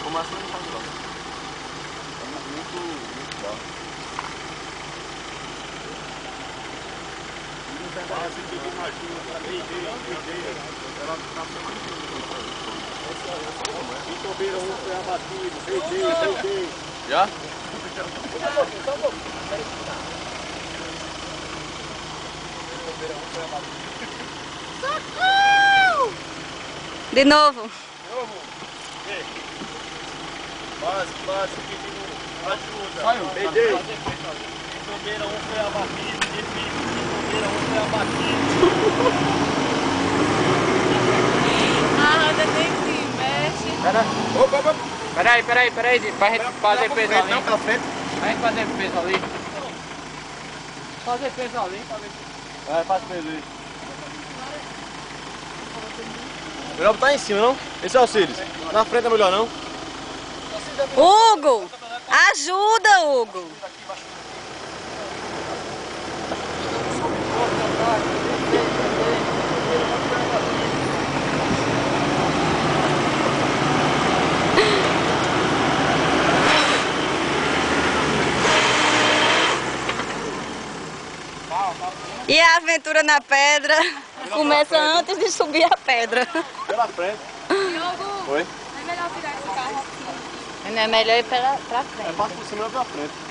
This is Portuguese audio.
Como assim não faz grossa? É muito bom. Assim que eu imagino, para meio-dia. Ela está semana que vem. O Tobeira 1 foi abatido, meio-dia. Já? Socorro! De novo. Básico, pedindo ajuda. Saiu. Meio-dia. Tobeira 1 foi abatido, Tobeira 1 foi abatido. A roda nem se mexe. Peraí, pra gente fazer peso ali. Não, pela frente. Pra gente fazer peso ali. Fazer peso ali, pra ver se... Vai, faz peso aí. Melhor botar em cima, não? Esse é o Alcides. Na frente é melhor, não? Hugo! Ajuda, Hugo! E a aventura na pedra começa antes de subir a pedra. Pela frente. Diogo, Oi? não é melhor virar esse carro aqui? Não é melhor ir pra frente. É, passa por cima e pela frente.